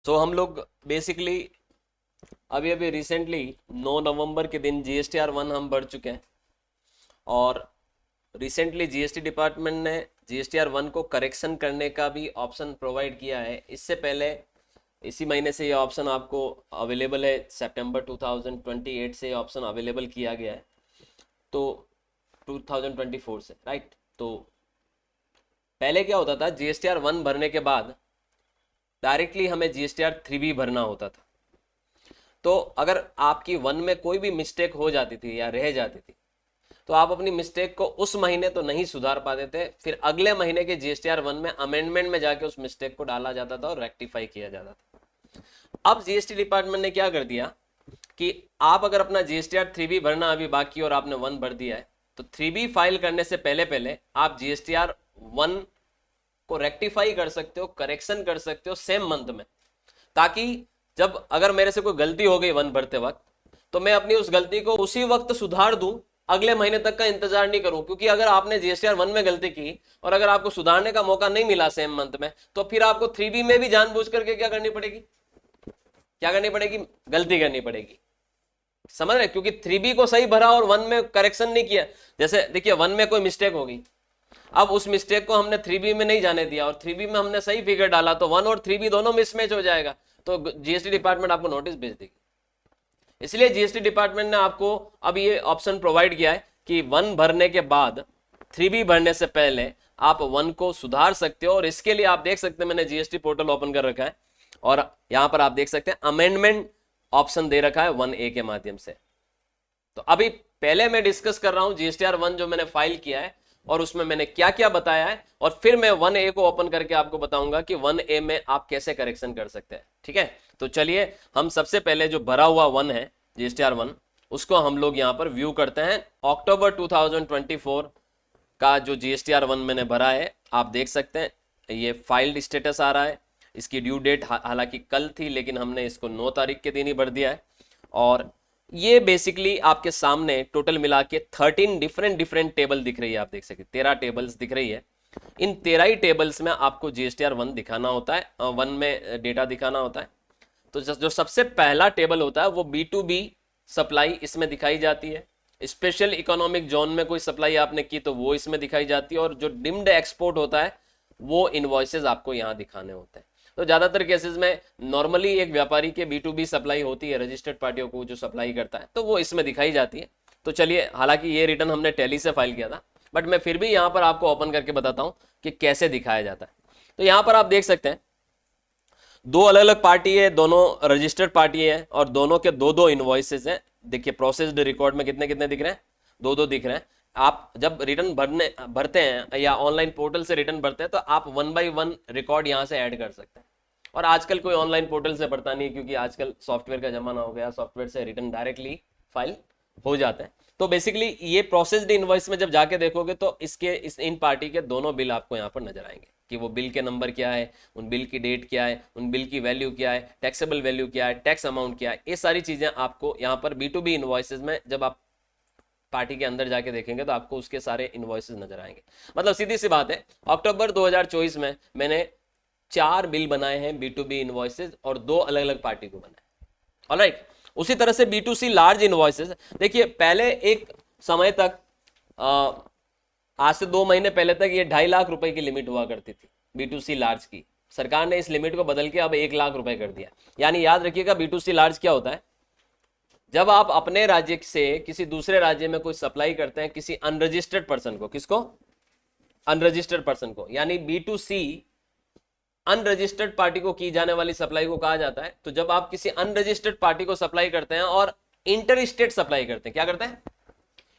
सो हम लोग बेसिकली अभी अभी रिसेंटली 9 नवंबर के दिन GSTR 1 हम भर चुके हैं। और रिसेंटली जीएसटी डिपार्टमेंट ने GSTR 1 को करेक्शन करने का भी ऑप्शन प्रोवाइड किया है। इससे पहले इसी महीने से ये ऑप्शन आपको अवेलेबल है, सितंबर 2028 से ये ऑप्शन अवेलेबल किया गया है, तो 2024 से, राइट। तो पहले क्या होता था, GSTR 1 भरने के बाद डायरेक्टली हमें GSTR 3 भी भरना होता था। तो अगर आपकी 1 में कोई भी मिस्टेक हो जाती थी या रह जाती थी, तो आप अपनी मिस्टेक को उस महीने तो नहीं सुधार पाते थे, फिर अगले महीने के GSTR 1 में अमेंडमेंट में जाके उस मिस्टेक को डाला जाता था और रेक्टिफाई किया जाता था। अब जीएसटी डिपार्टमेंट ने क्या कर दिया कि आप अगर अपना GSTR 3 भी भरना अभी बाकी और आपने 1 भर दिया है, तो 3 भी फाइल करने से पहले पहले आप GSTR 1 को रेक्टिफाई कर सकते हो, करेक्शन कर सकते हो सेम मंथ में, ताकि जब अगर मेरे से कोई गलती हो गई 1 भरते वक्त, तो मैं अपनी उस गलती को उसी वक्त सुधार दूं, अगले महीने तक का इंतजार नहीं करूं। क्योंकि अगर आपने GSTR 1 में गलती की और अगर आपको सुधारने का मौका नहीं मिला सेम मंथ में, तो फिर आपको 3B में भी जानबूझ करके क्या करनी पड़ेगी, क्या करनी पड़ेगी, गलती करनी पड़ेगी। समझ रहे, क्योंकि 3B को सही भरा और 1 में करेक्शन नहीं किया। जैसे देखिए 1 में कोई मिस्टेक होगी, अब उस मिस्टेक को हमने 3B में नहीं जाने दिया और 3B में हमने सही फिगर डाला, तो 1 और 3B दोनों मिसमैच हो जाएगा, तो जीएसटी डिपार्टमेंट आपको नोटिस भेज देगी। इसलिए जीएसटी डिपार्टमेंट ने आपको अब ये ऑप्शन प्रोवाइड किया है कि 1 भरने के बाद 3B भरने से पहले आप 1 को सुधार सकते हो। और इसके लिए आप देख सकते हैं, मैंने जीएसटी पोर्टल ओपन कर रखा है और यहां पर आप देख सकते हैं अमेंडमेंट ऑप्शन दे रखा है 1A के माध्यम से। तो अभी पहले मैं डिस्कस कर रहा हूं GSTR 1 जो मैंने फाइल किया है और उसमें मैंने क्या क्या बताया है, और फिर मैं 1A को ओपन करके आपको बताऊंगा कि 1A में आप कैसे करेक्शन कर सकते हैं। ठीक है, तो चलिए हम सबसे पहले जो भरा हुआ 1 है GSTR 1, उसको हम लोग यहां पर व्यू करते हैं। अक्टूबर 2024 का जो GSTR 1 मैंने भरा है, आप देख सकते हैं ये फाइल्ड स्टेटस आ रहा है। इसकी ड्यू डेट हालांकि कल थी, लेकिन हमने इसको 9 तारीख के दिन ही भर दिया है। और ये बेसिकली आपके सामने टोटल मिला के 13 डिफरेंट टेबल दिख रही है, आप देख सकते 13 टेबल्स दिख रही है। इन 13 ही टेबल्स में आपको GSTR 1 दिखाना होता है, 1 में डेटा दिखाना होता है। तो जो सबसे पहला टेबल होता है वो B2B सप्लाई इसमें दिखाई जाती है। स्पेशल इकोनॉमिक जोन में कोई सप्लाई आपने की तो वो इसमें दिखाई जाती है, और जो डिम्ड एक्सपोर्ट होता है वो इनवॉइसेज आपको यहाँ दिखाने होते हैं। तो ज्यादातर केसेस में नॉर्मली एक व्यापारी के B2B सप्लाई होती है, रजिस्टर्ड पार्टियों को जो सप्लाई करता है, तो वो इसमें दिखाई जाती है। तो चलिए, हालांकि ये रिटर्न हमने टैली से फाइल किया था, बट मैं फिर भी यहाँ पर आपको ओपन करके बताता हूँ कि कैसे दिखाया जाता है। तो यहाँ पर आप देख सकते हैं दो अलग अलग पार्टी है, दोनों रजिस्टर्ड पार्टी है और दोनों के दो दो इनवॉइसेस हैं। देखिए प्रोसेस्ड रिकॉर्ड में कितने कितने दिख रहे हैं, दो दो दिख रहे हैं। आप जब रिटर्न भरते हैं या ऑनलाइन पोर्टल से रिटर्न भरते हैं, तो आप 1 बाई 1 रिकॉर्ड यहाँ से ऐड कर सकते हैं। और आजकल कोई ऑनलाइन पोर्टल से भरता नहीं है, क्योंकि आजकल सॉफ्टवेयर का जमाना हो गया, सॉफ्टवेयर से रिटर्न डायरेक्टली फाइल हो जाता है। तो बेसिकली ये प्रोसेस्ड इनवॉइस में जब जाके देखोगे तो इन पार्टी के दोनों बिल आपको यहाँ पर नजर आएंगे कि वो बिल के नंबर क्या है, उन बिल की डेट क्या है, उन बिल की वैल्यू क्या है, टैक्सेबल वैल्यू क्या है, टैक्स अमाउंट क्या है। ये सारी चीजें आपको यहाँ पर B2B इनवॉइसेज में जब आप पार्टी के अंदर जाके देखेंगे तो आपको उसके सारे इनवॉइसेज नजर आएंगे। मतलब सीधी सी बात है, अक्टूबर 2024 में मैंने 4 बिल बनाए हैं B2B इनवॉइसेज और 2 अलग अलग पार्टी को बनाए। ऑलराइट, उसी तरह से B2C लार्ज इनवॉइसेज, देखिए पहले एक समय तक आज से 2 महीने पहले तक ये 2.5 लाख रुपए की लिमिट हुआ करती थी B2C लार्ज की। सरकार ने इस लिमिट को बदल के अब 1 लाख रुपए कर दिया। यानी याद रखिएगा B2C लार्ज क्या होता है, जब आप अपने राज्य से किसी दूसरे राज्य में कोई सप्लाई करते हैं किसी अनरजिस्टर्ड पर्सन को, किसको, अनरजिस्टर्ड पर्सन को, यानी B2C अनरजिस्टर्ड पार्टी को की जाने वाली सप्लाई को कहा जाता है। तो जब आप किसी अनरजिस्टर्ड पार्टी को सप्लाई करते हैं और इंटर स्टेट सप्लाई करते हैं, क्या करते हैं,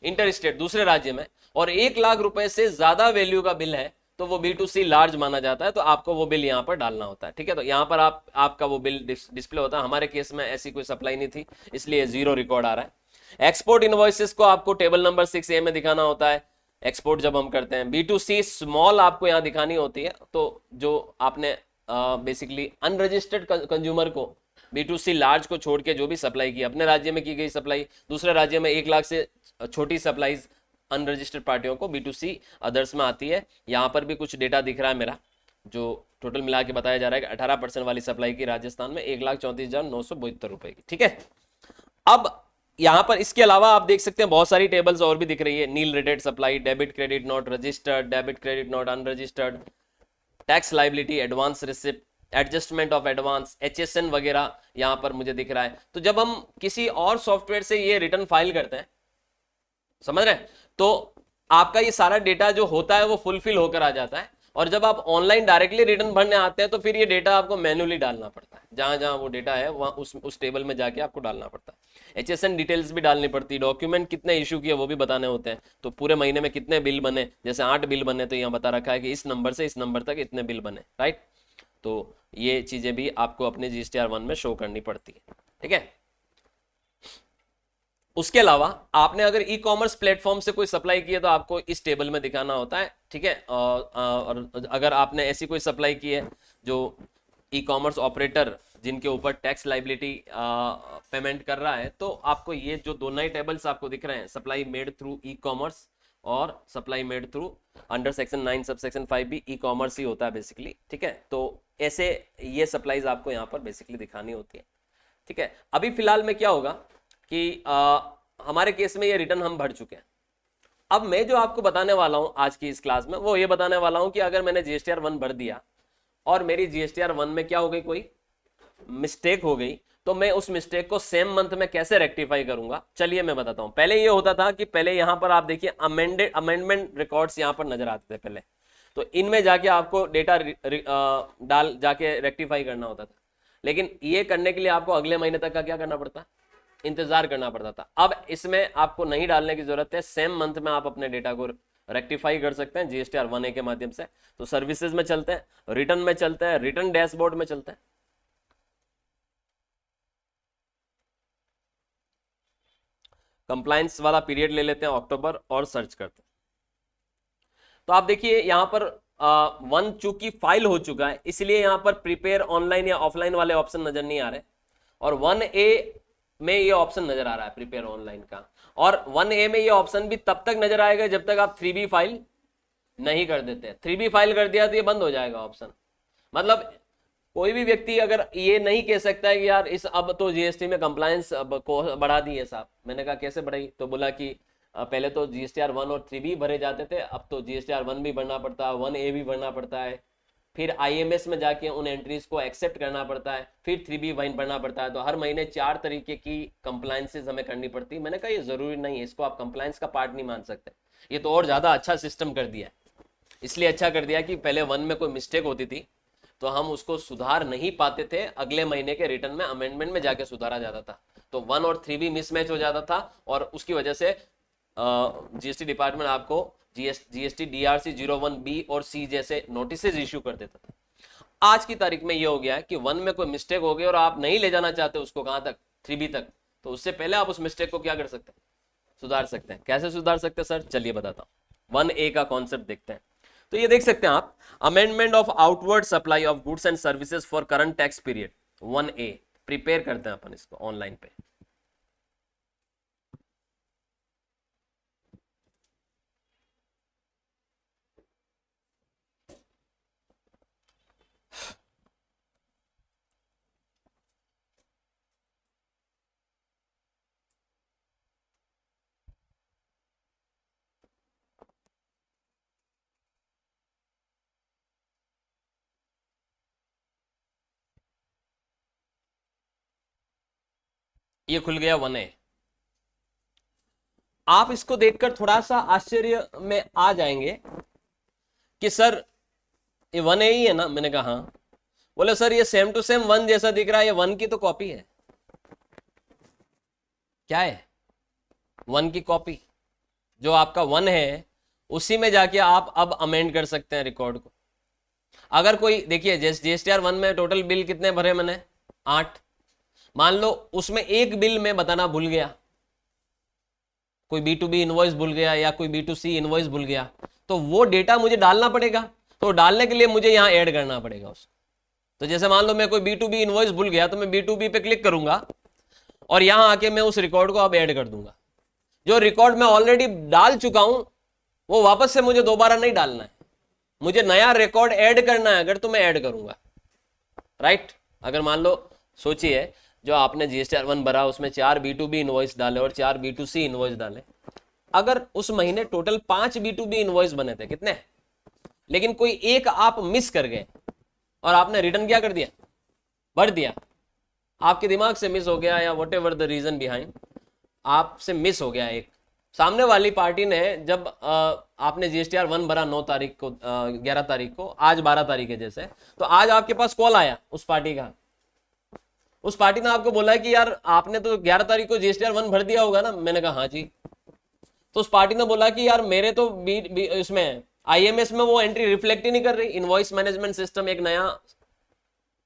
इंटर स्टेट दूसरे राज्य में, और 1 लाख रुपए से ज्यादा वैल्यू का बिल है, तो वो B2C लार्ज माना जाता है। तो आपको वो बिल यहाँ पर डालना होता है। ठीक है, तो यहाँ पर आपका वो बिल डिस्प्ले होता है। हमारे केस में ऐसी कोई सप्लाई नहीं थी, इसलिए 0 रिकॉर्ड आ रहा है। एक्सपोर्ट इनवॉइसेस को आपको टेबल नंबर 6A में दिखाना होता है, एक्सपोर्ट जब हम करते हैं। B2C स्मॉल आपको यहाँ दिखानी होती है। तो जो आपने बेसिकली अनरजिस्टर्ड कंज्यूमर को B2C लार्ज को छोड़ के जो भी सप्लाई की, अपने राज्य में की गई सप्लाई, दूसरे राज्य में 1 लाख से छोटी सप्लाईज अनरजिस्टर्ड पार्टियों को B2C अदर्स में आती है। यहाँ पर भी कुछ डेटा दिख रहा है मेरा, जो टोटल मिला के बताया जा रहा है कि 18% वाली सप्लाई की राजस्थान में 1,34,972 रुपए की। ठीक है, अब यहां पर इसके अलावा आप देख सकते हैं बहुत सारी टेबल्स और भी दिख रही है। Nil rated supply, debit credit not registered, debit credit not unregistered, tax liability, advance receipt, adjustment of advance, HSN वगैरह यहां पर मुझे दिख रहा है। तो जब हम किसी और सॉफ्टवेयर से ये रिटर्न फाइल करते हैं, समझ रहे हैं, तो आपका ये सारा डेटा जो होता है वो फुलफिल होकर आ जाता है। और जब आप ऑनलाइन डायरेक्टली रिटर्न भरने आते हैं तो फिर ये डेटा आपको मैन्युअली डालना पड़ता है, जहां जहां वो डेटा है वहां उस टेबल में जाके आपको डालना पड़ता है। HSN डिटेल्स भी डालनी पड़ती है, डॉक्यूमेंट कितने इशू किए वो भी बताने होते हैं। तो पूरे महीने में कितने बिल बने, जैसे 8 बिल बने तो यहाँ बता रखा है कि इस नंबर से इस नंबर तक इतने बिल बने, राइट। तो ये चीजें भी आपको अपने GSTR1 में शो करनी पड़ती है। ठीक है, उसके अलावा आपने अगर ई कॉमर्स प्लेटफॉर्म से कोई सप्लाई की है तो आपको इस टेबल में दिखाना होता है। ठीक है, और अगर आपने ऐसी कोई सप्लाई की है जो ई कॉमर्स ऑपरेटर जिनके ऊपर टैक्स लाइबिलिटी पेमेंट कर रहा है, तो आपको ये जो दोनों ही टेबल्स आपको दिख रहे हैं, supply made through e commerce और supply made through under section 9 sub section 5 भी ई कॉमर्स ही होता है बेसिकली। ठीक है, तो ऐसे ये सप्लाईज आपको यहाँ पर बेसिकली दिखानी होती है। ठीक है, अभी फिलहाल में क्या होगा कि हमारे केस में ये रिटर्न हम भर चुके हैं। अब मैं जो आपको बताने वाला हूं आज की इस क्लास में वो ये बताने वाला हूं कि अगर मैंने GSTR1 भर दिया और मेरी GSTR1 में क्या हो गई, कोई मिस्टेक हो गई, तो मैं उस मिस्टेक को सेम मंथ में कैसे रेक्टिफाई करूंगा, चलिए मैं बताता हूं। पहले ये होता था कि पहले यहां पर आप देखिए अमेंडमेंट रिकॉर्ड्स यहां पर नजर आते थे पहले, तो इनमें जाके आपको डेटा डाल जाके रेक्टिफाई करना होता था। लेकिन ये करने के लिए आपको अगले महीने तक का क्या करना पड़ता, इंतजार करना पड़ता था। अब इसमें आपको नहीं डालने की जरूरत है, सेम मंथ में आप अपने डेटा को रेक्टिफाई कर सकते हैं GSTR1A के माध्यम से। तो सर्विसेज में चलते हैं, रिटर्न में चलते हैं, रिटर्न डैशबोर्ड में चलते हैं। कंप्लायंस वाला पीरियड ले लेते हैं अक्टूबर और सर्च करते हैं। तो आप देखिए यहां पर 1 चूंकि फाइल हो चुका है इसलिए यहां पर प्रिपेयर ऑनलाइन या ऑफलाइन वाले ऑप्शन नजर नहीं आ रहे, और 1A में ये ऑप्शन नजर आ रहा है प्रिपेयर ऑनलाइन का। और 1A में ये ऑप्शन भी तब तक नजर आएगा जब तक आप 3B फाइल नहीं कर देते। 3B फाइल कर दिया तो ये बंद हो जाएगा ऑप्शन। मतलब कोई भी व्यक्ति अगर ये नहीं कह सकता है कि यार इस अब तो GST में कंप्लायंस को बढ़ा दी है साहब। मैंने कहा कैसे बढ़ाई, तो बोला कि पहले तो GSTR1 और 3B भरे जाते थे, अब तो GSTR1 भी भरना पड़ता है, 1A भी भरना पड़ता है, फिर IMS में जाके उन एंट्रीज को एक्सेप्ट करना पड़ता है, फिर 3B वाइन भरना पड़ता है। तो हर महीने 4 तरीके की कंप्लायंसेस हमें करनी पड़ती है। मैंने कहा ये जरूरी नहीं है, इसको आप कंप्लायंस का पार्ट नहीं मान सकते। ये तो और ज्यादा अच्छा सिस्टम कर दिया है। इसलिए अच्छा कर दिया कि पहले 1 में कोई मिस्टेक होती थी तो हम उसको सुधार नहीं पाते थे, अगले महीने के रिटर्न में अमेंडमेंट में जाके सुधारा जाता था। तो 1 और 3B मिसमैच हो जाता था और उसकी वजह से GST डिपार्टमेंट आपको GST DRC 01B और C जैसे नोटिसेज इश्यू कर देता था। आज की तारीख में ये हो गया है कि 1 में कोई मिस्टेक हो गई और आप नहीं ले जाना चाहते उसको कहां तक, 3B तक, तो उससे पहले आप उस मिस्टेक को क्या कर सकते हैं, सुधार सकते हैं। कैसे सुधार सकते हैं सर, चलिए बताता हूं। 1A का कॉन्सेप्ट देखते हैं। तो ये देख सकते हैं आप, amendment of outward supply of goods and services for current tax period 1A prepare करते हैं अपन इसको ऑनलाइन पे। ये खुल गया 1A। आप इसको देखकर थोड़ा सा आश्चर्य में आ जाएंगे कि सर ये 1A ही है ना। मैंने कहा हाँ। बोले सर ये सेम टू सेम 1 जैसा दिख रहा है, ये 1 की तो कॉपी है। क्या है, 1 की कॉपी। जो आपका 1 है उसी में जाके आप अब अमेंड कर सकते हैं रिकॉर्ड को। अगर कोई देखिए GSTR1 में टोटल बिल कितने भरे मैंने, 8। मान लो उसमें एक बिल में बताना भूल गया, कोई B2B इनवॉइस भूल गया या कोई B2C इनवॉइस भूल गया, तो वो डेटा मुझे डालना पड़ेगा। तो डालने के लिए मुझे यहां ऐड करना पड़ेगा उसको। तो जैसे मान लो मैं कोई B2B इनवॉइस भूल गया तो मैं B2B पे क्लिक करूंगा और यहां आके मैं उस रिकॉर्ड को अब ऐड कर दूंगा। जो रिकॉर्ड मैं ऑलरेडी डाल चुका हूं वो वापस से मुझे दोबारा नहीं डालना है, मुझे नया रिकॉर्ड ऐड करना है अगर, तो मैं ऐड करूंगा, राइट। अगर मान लो, सोचिए जो आपने GSTR 1 भरा उसमें 4 B2B इनवॉइस डाले और 4 B2C इनवॉइस डाले, अगर उस महीने टोटल 5 B2B इनवॉइस बने थे, कितने, लेकिन कोई एक आप मिस कर गए और आपने रिटर्न क्या कर दिया, भर दिया, आपके दिमाग से मिस हो गया या whatever the reason behind, आपसे मिस हो गया एक, सामने वाली पार्टी ने जब आपने GSTR 1 भरा 9 तारीख को, 11 तारीख को, आज 12 तारीख है जैसे, तो आज आपके पास कॉल आया उस पार्टी का, उस पार्टी ने आपको बोला कि यार आपने तो 11 तारीख को GSTR 1 भर दिया होगा ना, मैंने कहा हाँ जी। तो उस पार्टी ने बोला कि यार मेरे तो इसमें IMS में वो एंट्री रिफ्लेक्ट ही नहीं कर रही, इनवॉइस मैनेजमेंट सिस्टम एक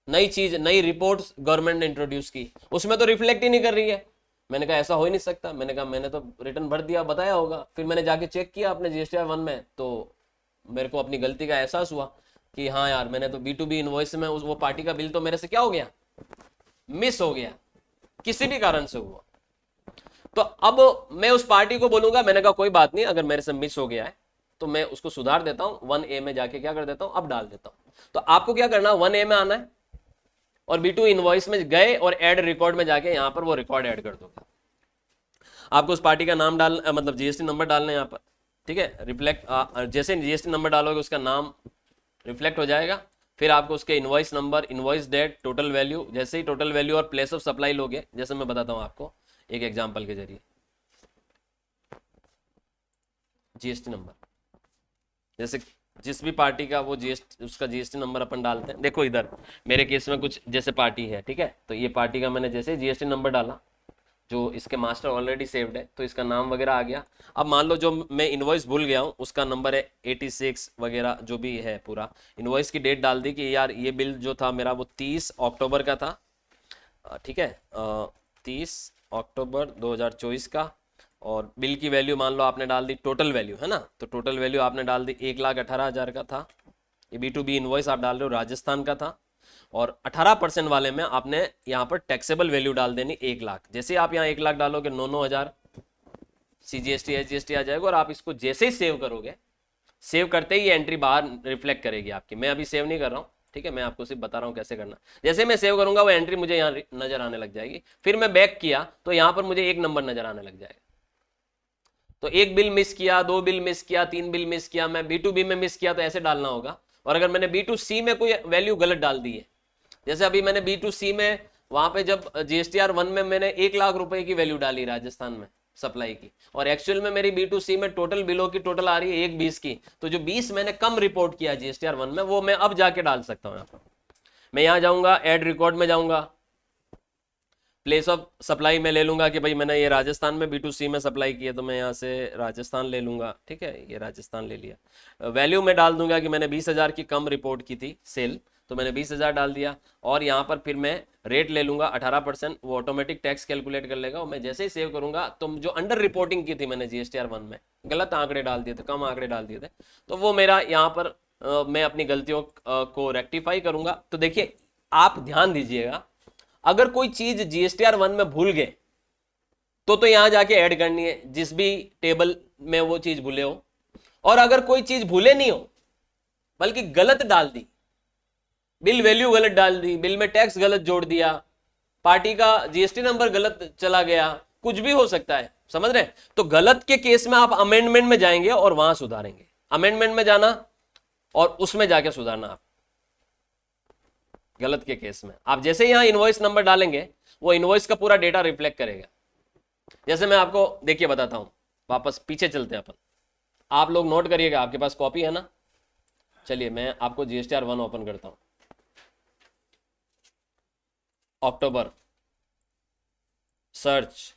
नई चीज, नई रिपोर्ट्स गवर्नमेंट ने इंट्रोड्यूस की, उसमें तो रिफ्लेक्ट ही नहीं कर रही है। मैंने कहा ऐसा हो ही नहीं सकता, मैंने कहा मैंने तो रिटर्न भर दिया, बताया होगा। फिर मैंने जाके चेक किया अपने GSTR 1 में, तो मेरे को अपनी गलती का एहसास हुआ कि हाँ यार मैंने तो B2B इनवॉइस में वो पार्टी का बिल तो मेरे से क्या हो गया, मिस हो गया, किसी भी कारण से हुआ। तो अब मैं उस पार्टी को बोलूंगा, मैंने कहा कोई बात नहीं, अगर मेरे से मिस हो गया है तो मैं उसको सुधार देता हूं, 1A में जाके क्या कर देता हूं, अब डाल देता हूं। तो आपको क्या करना, 1A में आना है और B2 इनवॉइस में गए और ऐड रिकॉर्ड में जाके यहां पर वो रिकॉर्ड ऐड कर दोगे। आपको उस पार्टी का नाम मतलब GST नंबर डालना है यहाँ पर, ठीक है, रिफ्लेक्ट, जैसे GST नंबर डालोगे उसका नाम रिफ्लेक्ट हो जाएगा। फिर आपको उसके invoice number, invoice date, total value, जैसे ही टोटल वैल्यू और प्लेस ऑफ सप्लाई लोगे, जैसे मैं बताता हूँ आपको एक एग्जाम्पल के जरिए, GST नंबर, जैसे जिस भी पार्टी का वो GST, उसका GST नंबर अपन डालते हैं। देखो इधर मेरे केस में कुछ जैसे पार्टी है, ठीक है, तो ये पार्टी का मैंने जैसे GST नंबर डाला, जो इसके मास्टर ऑलरेडी सेव्ड है, तो इसका नाम वगैरह आ गया। अब मान लो जो मैं इनवॉइस भूल गया हूँ, उसका नंबर है 86 वगैरह जो भी है पूरा, इनवॉइस की डेट डाल दी कि यार ये बिल जो था मेरा वो 30 अक्टूबर का था, ठीक है, 30 अक्टूबर 2024 का, और बिल की वैल्यू मान लो आपने डाल दी, टोटल वैल्यू है ना, तो टोटल वैल्यू आपने डाल दी 1,18,000 का था। ये B2B इनवॉइस आप डाल रहे हो राजस्थान का था, और 18% वाले में आपने यहाँ पर टैक्सेबल वैल्यू डाल देनी 1,00,000। जैसे आप यहाँ 1,00,000 डालोगे 9,9,000 CGST HGST आ जाएगा, और आप इसको जैसे ही सेव करोगे, सेव करते ही ये एंट्री बाहर रिफ्लेक्ट करेगी आपकी। मैं अभी सेव नहीं कर रहा हूँ, ठीक है, मैं आपको सिर्फ बता रहा हूँ कैसे करना। जैसे मैं सेव करूंगा वो एंट्री मुझे यहाँ नजर आने लग जाएगी। फिर मैं बैक किया तो यहाँ पर मुझे एक नंबर नजर आने लग जाएगा। तो एक बिल मिस किया, 2 बिल मिस किया, 3 बिल मिस किया, मैं B2B में मिस किया तो ऐसे डालना होगा। और अगर मैंने B2C में कोई वैल्यू गलत डाल दी है, जैसे अभी मैंने B2C में वहां पे जब GSTR 1 में मैंने 1,00,000 रुपए की वैल्यू डाली राजस्थान में सप्लाई की, और एक्चुअल में मेरी B2C में टोटल बिलों की टोटल आ रही है 1,20 की, तो जो 20 मैंने कम रिपोर्ट किया GSTR 1 में, वो मैं अब जाके डाल सकता हूँ। यहाँ पर मैं यहाँ जाऊंगा, एड रिकॉर्ड में जाऊंगा, प्लेस ऑफ सप्लाई में ले लूंगा कि भाई मैंने ये राजस्थान में B2C में सप्लाई की है, तो मैं यहाँ से राजस्थान ले लूंगा, ठीक है, ये राजस्थान ले लिया। वैल्यू में डाल दूंगा कि मैंने 20,000 की कम रिपोर्ट की थी सेल, तो मैंने 20,000 डाल दिया। और यहाँ पर फिर मैं रेट ले लूंगा 18%, वो ऑटोमेटिक टैक्स कैलकुलेट कर लेगा। और मैं जैसे ही सेव करूंगा तो जो अंडर रिपोर्टिंग की थी मैंने GSTR 1 में, गलत आंकड़े डाल दिए थे, कम आंकड़े डाल दिए थे, तो वो मेरा यहाँ पर मैं अपनी गलतियों को रेक्टिफाई करूंगा। तो देखिए आप ध्यान दीजिएगा, अगर कोई चीज GSTR 1 में भूल गए तो यहां जाके ऐड करनी है, जिस भी टेबल में वो चीज भूले हो। और अगर कोई चीज भूले नहीं हो बल्कि गलत डाल दी, बिल वैल्यू गलत डाल दी, बिल में टैक्स गलत जोड़ दिया, पार्टी का GST नंबर गलत चला गया, कुछ भी हो सकता है, समझ रहे हैं? तो गलत के केस में आप अमेंडमेंट में जाएंगे और वहां सुधारेंगे। अमेंडमेंट में जाना और उसमें जाके सुधारना। आप गलत के केस में आप जैसे यहां इनवॉइस नंबर डालेंगे, वो इनवॉइस का पूरा डेटा रिफ्लेक्ट करेगा। जैसे मैं आपको देखिए बताता हूं, वापस पीछे चलते हैं अपन, आप लोग नोट करिएगा, आपके पास कॉपी है ना? चलिए मैं आपको GSTR 1 ओपन करता हूं, अक्टूबर, सर्च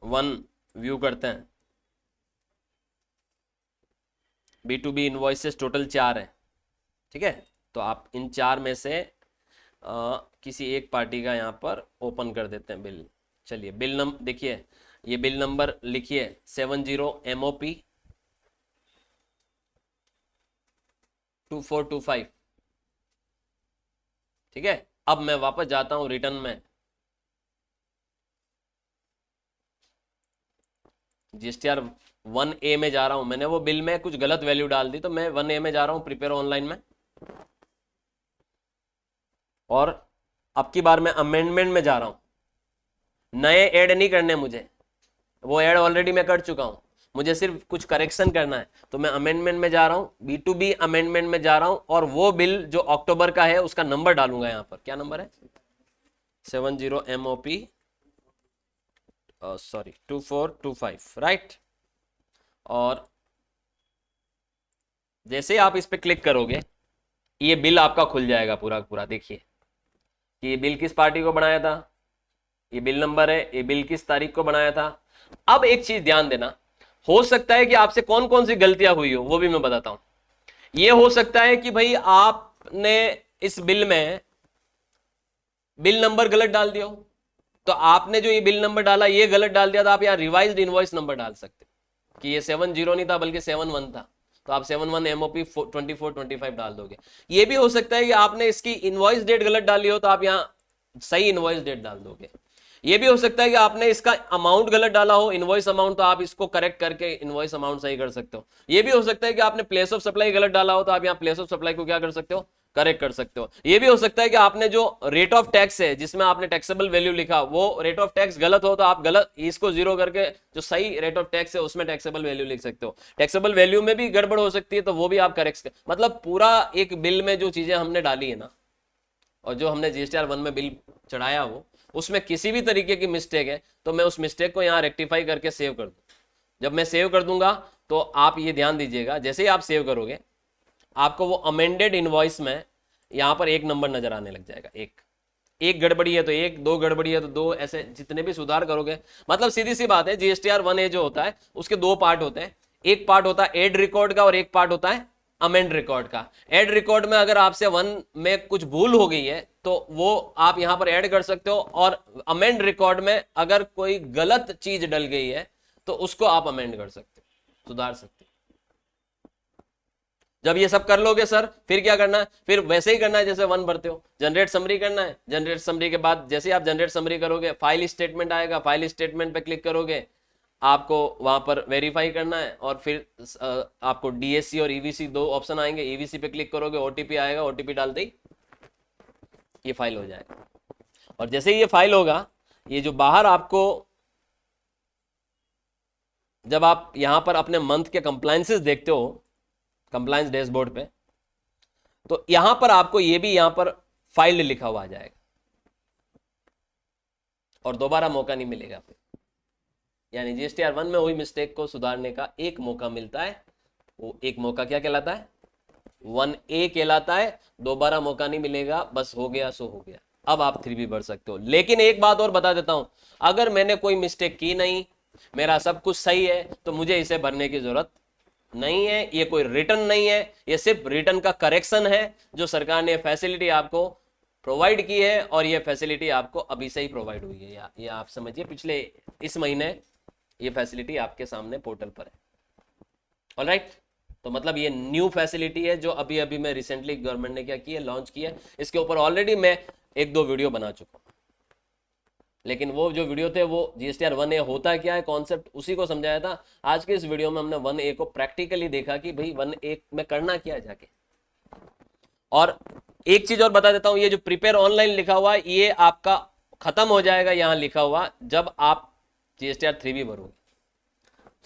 1 व्यू करते हैं। B2B इनवॉइसेस टोटल 4 है, ठीक है, तो आप इन 4 में से किसी एक पार्टी का यहाँ पर ओपन कर देते हैं बिल। चलिए बिल नंबर देखिए, ये बिल नंबर लिखिए 70 MOP 2425, ठीक है। अब मैं वापस जाता हूं रिटर्न में, GSTR 1A में जा रहा हूं, मैंने वो बिल में कुछ गलत वैल्यू डाल दी तो मैं 1A में जा रहा हूं प्रिपेयर ऑनलाइन में, और अब की बार मैं अमेंडमेंट में जा रहा हूं। नए ऐड नहीं करने मुझे, वो ऐड ऑलरेडी मैं कर चुका हूं, मुझे सिर्फ कुछ करेक्शन करना है। तो मैं अमेंडमेंट में जा रहा हूं, B2B अमेंडमेंट में जा रहा हूं, और वो बिल जो अक्टूबर का है उसका नंबर डालूंगा यहां पर। क्या नंबर है? 70 MOP 2425, राइट। और जैसे ही आप इस पे क्लिक करोगे ये बिल आपका खुल जाएगा पूरा पूरा। देखिए कि ये बिल किस पार्टी को बनाया था, ये बिल नंबर है, ये बिल किस तारीख को बनाया था। अब एक चीज ध्यान देना, हो सकता है कि आपसे कौन कौन सी गलतियां हुई हो वो भी मैं बताता हूं। ये हो सकता है कि भाई आपने इस बिल में बिल नंबर गलत डाल दिया हो, तो आपने जो ये बिल नंबर डाला ये गलत डाल दिया, तो आप यहाँ रिवाइज्ड इनवॉइस नंबर डाल सकते कि ये 70 नहीं था बल्कि 71 था, तो आप 71 MOP 2425 डाल दोगे। ये भी हो सकता है कि आपने इसकी इनवॉइस डेट गलत डाली हो, तो आप यहाँ सही इनवॉइस डेट डाल दोगे। ये भी हो सकता है कि आपने इसका अमाउंट गलत डाला हो, इनवॉइस अमाउंट, तो आप इसको करेक्ट करके इनवॉइस अमाउंट सही कर सकते हो। ये भी हो सकता है कि आपने प्लेस ऑफ सप्लाई गलत डाला हो, तो आप यहाँ प्लेस ऑफ सप्लाई को क्या कर सकते हो, करेक्ट कर सकते हो। ये भी हो सकता है कि आपने जो रेट ऑफ टैक्स है जिसमें आपने टैक्सेबल वैल्यू लिखा वो रेट ऑफ टैक्स गलत हो, तो आप गलत इसको जीरो करके जो सही रेट ऑफ टैक्स है उसमें टैक्सेबल वैल्यू लिख सकते हो। टैक्सेबल वैल्यू में भी गड़बड़ हो सकती है, तो वो भी आप करेक्ट, मतलब पूरा एक बिल में जो चीजें हमने डाली है ना, और जो हमने GSTR 1 में बिल चढ़ाया वो, उसमें किसी भी तरीके की मिस्टेक है तो मैं उस मिस्टेक को यहाँ रेक्टिफाई करके सेव कर दूँ। जब मैं सेव कर दूंगा तो आप ये ध्यान दीजिएगा, जैसे ही आप सेव करोगे आपको वो अमेंडेड इनवॉइस में यहाँ पर एक नंबर नजर आने लग जाएगा। एक गड़बड़ी है तो एक, दो गड़बड़ी है तो दो, ऐसे जितने भी सुधार करोगे, मतलब सीधी सी बात है GSTR 1A जो होता है उसके दो पार्ट होते हैं। एक पार्ट होता है एड रिकॉर्ड का और एक पार्ट होता है अमेंड रिकॉर्ड का। एड रिकॉर्ड में अगर आपसे 1 में कुछ भूल हो गई है तो वो आप यहां पर ऐड कर सकते हो, और अमेंड रिकॉर्ड में अगर कोई गलत चीज डल गई है तो उसको आप अमेंड कर सकते हो, सुधार सकते हो। जब ये सब कर लोगे सर, फिर क्या करना है, फिर वैसे ही करना है जैसे 1 भरते हो, जनरेट समरी करना है। जनरेट समरी के बाद जैसे आप जनरेट समरी करोगे फाइल स्टेटमेंट आएगा, फाइल स्टेटमेंट पे क्लिक करोगे, आपको वहां पर वेरीफाई करना है, और फिर आपको DSC और EVC दो ऑप्शन आएंगे, EVC पे क्लिक करोगे, OTP आएगा, OTP डालते ही ये फाइल हो जाएगा। और जैसे ही ये फाइल होगा, ये जो बाहर आपको, जब आप यहां पर अपने मंथ के कंप्लायंसेस देखते हो कंप्लायंस डैशबोर्ड पे, तो यहां पर आपको ये भी यहां पर फाइल लिखा हुआ आ जाएगा, और दोबारा मौका नहीं मिलेगा फिर। यानी GSTR 1 में हुई मिस्टेक को सुधारने का एक मौका मिलता है, वो एक मौका क्या कहलाता है, 1A कहलाता है। दोबारा मौका नहीं मिलेगा, बस हो गया सो हो गया। अब आप 3B भर सकते हो। लेकिन एक बात और बता देता हूं, अगर मैंने कोई मिस्टेक की नहीं, मेरा सब कुछ सही है, तो मुझे इसे भरने की जरूरत नहीं है। ये कोई रिटर्न नहीं है, ये सिर्फ रिटर्न का करेक्शन है जो सरकार ने फैसिलिटी आपको प्रोवाइड की है, और ये फैसिलिटी आपको अभी से ही प्रोवाइड हुई है। ये आप समझिए, पिछले इस महीने ये फैसिलिटी आपके सामने पोर्टल पर है। ऑलराइट, तो मतलब ये न्यू फैसिलिटी है जो अभी अभी मैं रिसेंटली गवर्नमेंट ने क्या किया, लॉन्च किया। इसके ऊपर ऑलरेडी मैं 1-2 वीडियो बना चुका हूं, लेकिन वो जो वीडियो थे वो GSTR 1A होता क्या है, कॉन्सेप्ट उसी को समझाया था। आज के इस वीडियो में हमने 1A को प्रैक्टिकली देखा कि भाई 1A में करना क्या जाके। और एक चीज और बता देता हूं, ये जो प्रिपेयर ऑनलाइन लिखा हुआ है ये आपका खत्म हो जाएगा यहां लिखा हुआ जब आप GSTR 3B भरोगे।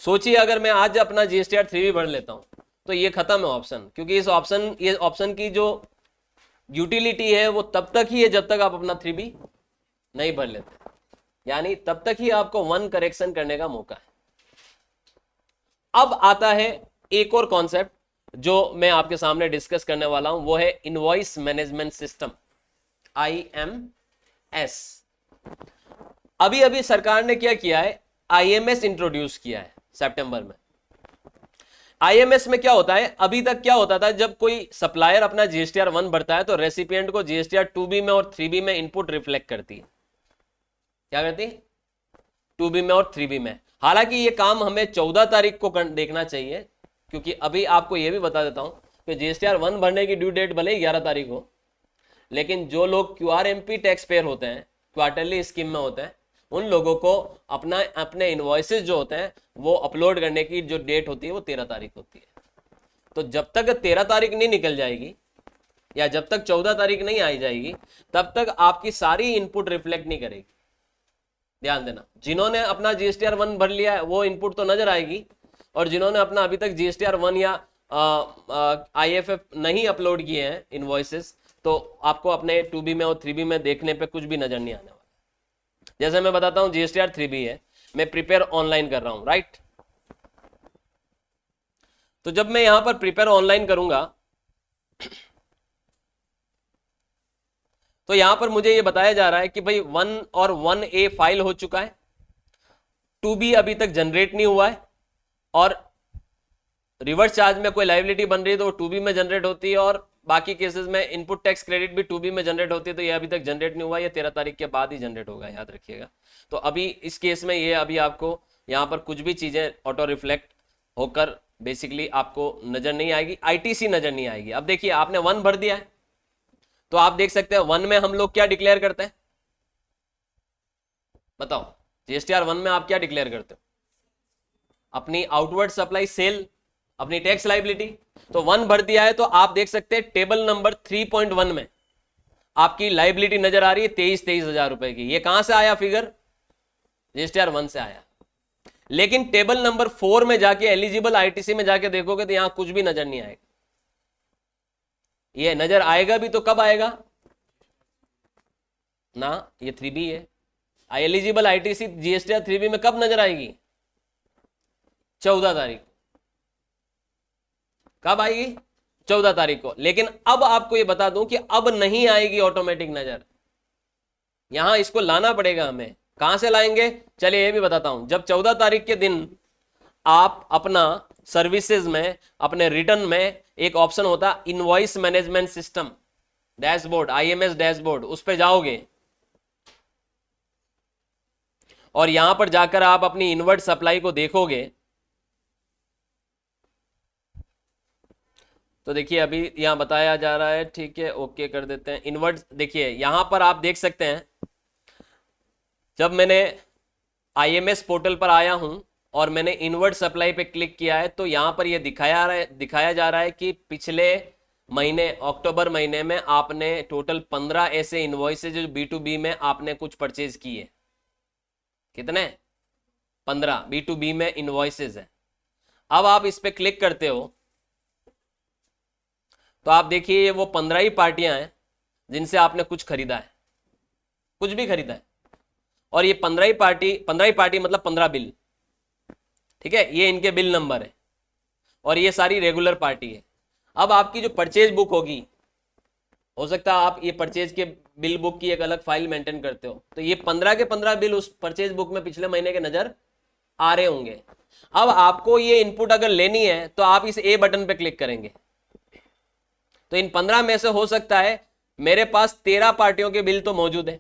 सोचिए अगर मैं आज अपना GSTR 3B भर लेता हूं तो ये खत्म है ऑप्शन, क्योंकि ये ऑप्शन की जो यूटिलिटी है वो तब तक ही है जब तक आप अपना 3B नहीं भर लेते, यानी तब तक ही आपको 1 करेक्शन करने का मौका है। अब आता है एक और कॉन्सेप्ट जो मैं आपके सामने डिस्कस करने वाला हूं, वो है इनवॉइस मैनेजमेंट सिस्टम, IMS। अभी अभी सरकार ने क्या किया है, IMS इंट्रोड्यूस किया है सितंबर में। IMS में क्या होता है, अभी तक क्या होता था, जब कोई सप्लायर अपना GSTR 1 भरता है तो रेसिपिएंट को GSTR 2B में और 3B में इनपुट रिफ्लेक्ट करती है। क्या करती है, 2B में और 3B में। हालांकि ये काम हमें 14 तारीख को देखना चाहिए, क्योंकि अभी आपको यह भी बता देता हूं कि GSTR 1 भरने की ड्यू डेट भले ही 11 तारीख हो, लेकिन जो लोग QRMP टैक्स पेयर होते हैं, क्वार्टरली स्कीम में होते हैं, उन लोगों को अपने इनवॉइसेस जो होते हैं वो अपलोड करने की जो डेट होती है वो 13 तारीख होती है। तो जब तक 13 तारीख नहीं निकल जाएगी या जब तक 14 तारीख नहीं आई जाएगी तब तक आपकी सारी इनपुट रिफ्लेक्ट नहीं करेगी। ध्यान देना, जिन्होंने अपना जीएसटीआर 1 भर लिया है वो इनपुट तो नजर आएगी, और जिन्होंने अपना अभी तक जीएसटीआर 1 या आईएफएफ नहीं अपलोड किए हैं इनवॉइसेस, तो आपको अपने 2B में और 3B में देखने पे कुछ भी नजर नहीं आने वाला। जैसे मैं बताता हूं जीएसटीआर 3B है, मैं प्रिपेयर ऑनलाइन कर रहा हूं, राइट। तो जब मैं यहां पर प्रिपेयर ऑनलाइन करूंगा तो यहां पर मुझे ये बताया जा रहा है कि भाई 1 और 1A फाइल हो चुका है, 2B अभी तक जनरेट नहीं हुआ है, और रिवर्स चार्ज में कोई लायबिलिटी बन रही है तो वो 2B में जनरेट होती है, और बाकी केसेस में इनपुट टैक्स क्रेडिट भी 2B में जनरेट होती है। तो ये अभी तक जनरेट नहीं हुआ, ये 13 तारीख के बाद ही जनरेट होगा, याद रखिएगा। तो अभी इस केस में ये अभी आपको यहाँ पर कुछ भी चीजें ऑटो रिफ्लेक्ट होकर बेसिकली आपको नजर नहीं आएगी, आईटीसी नजर नहीं आएगी। अब देखिए आपने 1 भर दिया है, तो आप देख सकते हैं 1 में हम लोग क्या डिक्लेयर करते हैं, बताओ जीएसटीआर 1 में आप क्या डिक्लेयर करते हो? अपनी आउटवर्ड सप्लाई सेल, अपनी टैक्स लाइबिलिटी। तो 1 भर दिया है, तो आप देख सकते हैं टेबल नंबर 3.1 में आपकी लाइबिलिटी नजर आ रही है 23,000 रुपए की। ये कहां से आया फिगर? जीएसटीआर 1 से आया। लेकिन टेबल नंबर 4 में जाके एलिजिबल आईटीसी में जाके देखोगे तो यहां कुछ भी नजर नहीं आएगा। ये नजर आएगा भी तो कब आएगा ना, ये 3B है। एलिजिबल आईटीसी जीएसटीआर 3B में कब नजर आएगी? 14 तारीख। कब आएगी? 14 तारीख को। लेकिन अब आपको ये बता दूं कि अब नहीं आएगी ऑटोमेटिक नजर, यहां इसको लाना पड़ेगा हमें। कहां से लाएंगे? चलिए ये भी बताता हूं। जब 14 तारीख के दिन आप अपना सर्विसेज में, अपने रिटर्न में एक ऑप्शन होता invoice management system dashboard, IMS dashboard, उस पर जाओगे और यहां पर जाकर आप अपनी इनवर्ट सप्लाई को देखोगे तो देखिए अभी यहां बताया जा रहा है, ठीक है, ओके कर देते हैं। इनवर्ट देखिए यहां पर आप देख सकते हैं, जब मैंने आईएमएस पोर्टल पर आया हूं और मैंने इनवर्ट सप्लाई पे क्लिक किया है तो यहां पर यह दिखाया जा रहा है कि पिछले महीने अक्टूबर महीने में आपने टोटल 15 ऐसे इनवॉइसेज जो B2B में आपने कुछ परचेज किए। कितने? 15 B2B में इनवॉइसेज है। अब आप इस पे क्लिक करते हो तो आप देखिए ये वो 15 ही पार्टियां हैं जिनसे आपने कुछ खरीदा है, कुछ भी खरीदा है, और ये 15 ही पार्टी मतलब 15 बिल, ठीक है, ये इनके बिल नंबर है और ये सारी रेगुलर पार्टी है। अब आपकी जो परचेज बुक होगी, हो सकता है आप ये परचेज के बिल बुक की एक अलग फाइल मेंटेन करते हो, तो ये 15 के 15 बिल उस परचेज बुक में पिछले महीने के नजर आ रहे होंगे। अब आपको ये इनपुट अगर लेनी है तो आप इस ए बटन पे क्लिक करेंगे, तो इन 15 में से हो सकता है मेरे पास 13 पार्टियों के बिल तो मौजूद है,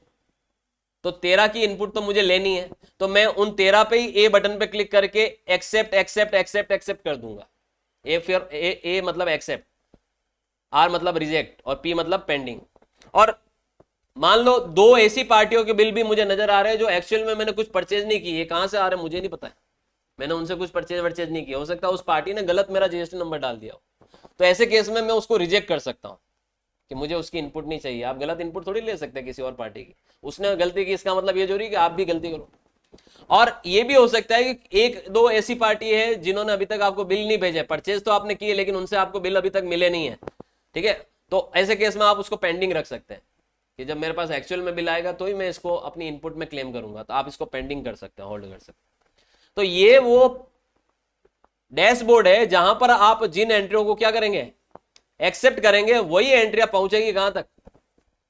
तो 13 की इनपुट तो मुझे लेनी है, तो मैं उन 13 पे ही ए बटन पे क्लिक करके एक्सेप्ट एक्सेप्ट एक्सेप्ट एक्सेप्ट कर दूंगा। ए मतलब एक्सेप्ट, आर मतलब रिजेक्ट और पी मतलब पेंडिंग। और मान लो 2 ऐसी पार्टियों के बिल भी मुझे नजर आ रहे हैं जो एक्चुअल में मैंने कुछ परचेज नहीं की। ये कहां से आ रहे हैं मुझे नहीं पता है, मैंने उनसे कुछ परचेज नहीं किया। हो सकता है उस पार्टी ने गलत मेरा जीएसटी नंबर डाल दिया हो, तो ऐसे केस में मैं उसको रिजेक्ट कर सकता हूं कि मुझे उसकी इनपुट नहीं चाहिए। आप गलत इनपुट थोड़ी ले सकते हैं किसी और पार्टी की, उसने गलती की इसका मतलब ये जरूरी कि आप भी गलती करो। और ये भी हो सकता है कि 1-2 ऐसी पार्टी है जिन्होंने अभी तक आपको बिल नहीं भेजे, परचेज तो आपने किए लेकिन उनसे आपको बिल अभी तक मिले नहीं है, ठीक है। तो ऐसे केस में आप उसको पेंडिंग रख सकते हैं कि जब मेरे पास एक्चुअल में बिल आएगा तो ही मैं इसको अपनी इनपुट में क्लेम करूंगा, तो आप इसको पेंडिंग कर सकते हैं, होल्ड कर सकते हैं। तो ये वो डैशबोर्ड है जहां पर आप जिन एंट्रियों को क्या करेंगे, एक्सेप्ट करेंगे, वही एंट्रियां पहुंचेगी कहां तक?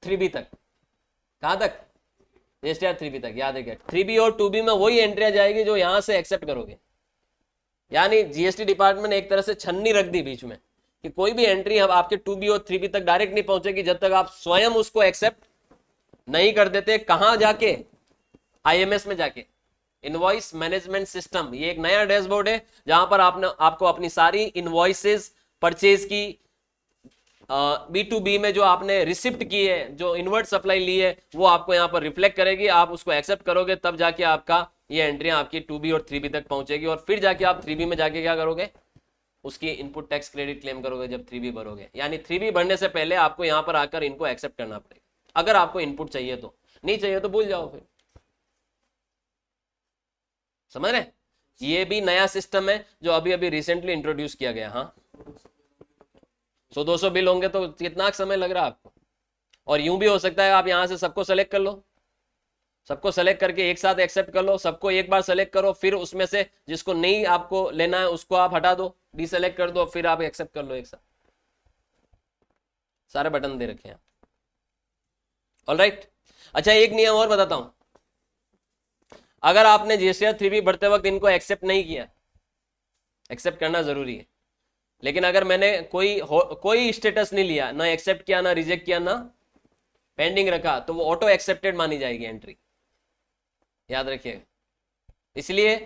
3B तक। कहां तक? जीएसटीआर 3B तक। याद है क्या? 3B और 2B में वही एंट्रियां जाएगी जो यहां से एक्सेप्ट करोगे। यानी जीएसटी डिपार्टमेंट ने एक तरह से छन्नी रख दी बीच में कि कोई भी एंट्री अब आपके 2B और 3B तक डायरेक्ट नहीं पहुंचेगी जब तक आप स्वयं उसको एक्सेप्ट नहीं कर देते। कहां जाके? आईएमएस में जाके, इनवॉइस मैनेजमेंट सिस्टम। ये एक नया डैशबोर्ड है जहां पर आपको अपनी सारी इनवॉइसेस, परचेज की B2B में जो आपने रिसिप्ट की है, जो इनवर्ट सप्लाई ली है, वो आपको यहाँ पर रिफ्लेक्ट करेगी, आप उसको एक्सेप्ट करोगे, तब जाके आपका ये एंट्रियां आपकी 2B और 3B तक पहुंचेगी, और फिर जाके आप 3B में जाके क्या करोगे, उसकी इनपुट टैक्स क्रेडिट क्लेम करोगे जब 3B भरोगे। यानी 3B भरने से पहले आपको यहाँ पर आकर इनको एक्सेप्ट करना पड़ेगा, अगर आपको इनपुट चाहिए तो, नहीं चाहिए तो भूल जाओ फिर। समझ रहे? ये भी नया सिस्टम है जो अभी अभी रिसेंटली इंट्रोड्यूस किया गया। हाँ, 100-200 बिल होंगे तो कितना समय लग रहा है आपको? और यूं भी हो सकता है आप यहां से सबको सेलेक्ट कर लो, सबको सेलेक्ट करके एक साथ एक्सेप्ट कर लो, सबको एक बार सेलेक्ट करो, फिर उसमें से जिसको नहीं आपको लेना है उसको आप हटा दो, डिसेलेक्ट कर दो, फिर आप एक्सेप्ट कर लो एक साथ। सारे बटन दे रखे हैं। ऑलराइट, अच्छा एक नियम और बताता हूं, अगर आपने जीएसटीआर 3B भरते वक्त इनको एक्सेप्ट नहीं किया, एक्सेप्ट करना जरूरी है, लेकिन अगर मैंने कोई स्टेटस नहीं लिया, ना एक्सेप्ट किया, ना रिजेक्ट किया, ना पेंडिंग रखा, तो वो ऑटो एक्सेप्टेड मानी जाएगी एंट्री, याद रखिएगा। इसलिए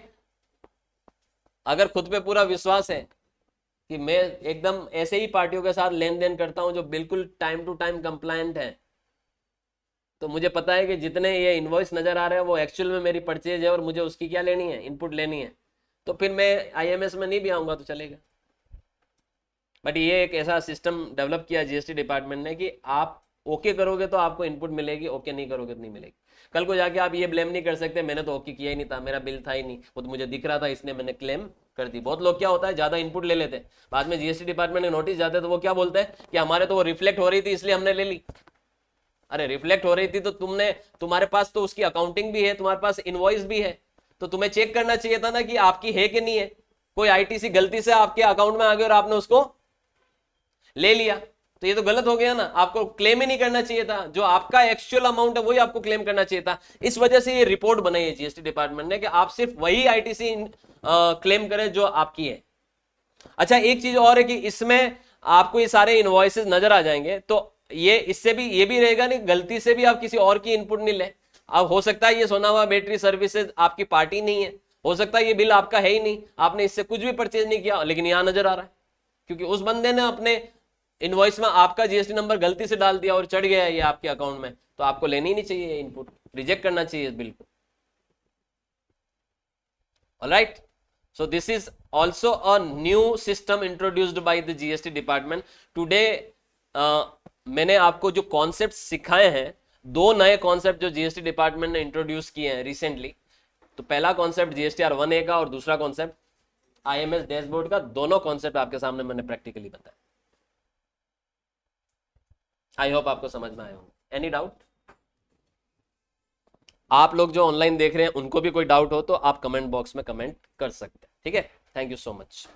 अगर खुद पे पूरा विश्वास है कि मैं एकदम ऐसे ही पार्टियों के साथ लेन देन करता हूं जो बिल्कुल टाइम टू टाइम कंप्लायंट है, तो मुझे पता है कि जितने ये इनवॉइस नजर आ रहे हैं वो एक्चुअल में मेरी परचेज है और मुझे उसकी क्या लेनी है, इनपुट लेनी है, तो फिर मैं आईएमएस में नहीं भी आऊंगा तो चलेगा। बट ये एक ऐसा सिस्टम डेवलप किया जीएसटी डिपार्टमेंट ने कि आप ओके करोगे तो आपको इनपुट मिलेगी, ओके नहीं करोगे तो नहीं मिलेगी। कल को जाके आप ये ब्लेम नहीं कर सकते मैंने तो ओके किया ही नहीं था, मेरा बिल था ही नहीं, वो तो मुझे दिख रहा था इसलिए मैंने क्लेम कर दी। बहुत लोग क्या होता है, ज्यादा इनपुट ले लेते हैं, बाद में जीएसटी डिपार्टमेंट में नोटिस जाते तो वो क्या बोलते हैं कि हमारे तो वो रिफ्लेक्ट हो रही थी इसलिए हमने ले ली। अरे रिफ्लेक्ट हो रही थी तो तुम्हारे पास तो उसकी अकाउंटिंग भी है, तुम्हारे पास इनवॉइस भी है, तो तुम्हें चेक करना चाहिए था ना कि आपकी है कि नहीं है। कोई आईटीसी गलती से आपके अकाउंट में आ गया और आपने उसको ले लिया, तो ये तो गलत हो गया ना, आपको क्लेम ही नहीं करना चाहिए था, जो आपका एक्चुअल अमाउंट है वही आपको क्लेम करना चाहिए था। इस वजह से ये रिपोर्ट बनाई है जीएसटी डिपार्टमेंट ने कि आप सिर्फ वही आईटीसी क्लेम करें जो आपकी है। अच्छा एक चीज और है कि इसमें आपको ये सारे इनवॉइसेस नजर आ जाएंगे, तो ये इससे भी ये भी रहेगा नहीं गलती से भी आप किसी और की इनपुट नहीं ले। अब हो सकता है ये सोनावा बैटरी सर्विसेज आपकी पार्टी नहीं है, हो सकता है ये बिल आपका है ही नहीं, आपने इससे कुछ भी परचेज नहीं किया, लेकिन यहां नजर आ रहा है क्योंकि उस बंदे ने अपने इनवॉइस में आपका जीएसटी नंबर गलती से डाल दिया और चढ़ गया ये आपके अकाउंट में, तो आपको लेनी ही नहीं चाहिए इनपुट, रिजेक्ट करना चाहिए इस बिल को। Alright, so this is also a new system introduced by the GST department today। मैंने आपको जो कॉन्सेप्ट सिखाए हैं, दो नए कॉन्सेप्ट जो जीएसटी डिपार्टमेंट ने इंट्रोड्यूस किए हैं रिसेंटली, तो पहला कॉन्सेप्ट जीएसटीआर 1A का और दूसरा कॉन्सेप्ट आईएमएस डैशबोर्ड का, दोनों कॉन्सेप्ट आपके सामने मैंने प्रैक्टिकली बताया। आई होप आपको समझ में आया होगा। Any doubt? आप लोग जो ऑनलाइन देख रहे हैं उनको भी कोई डाउट हो तो आप कमेंट बॉक्स में कमेंट कर सकते हैं, ठीक है। Thank you so much.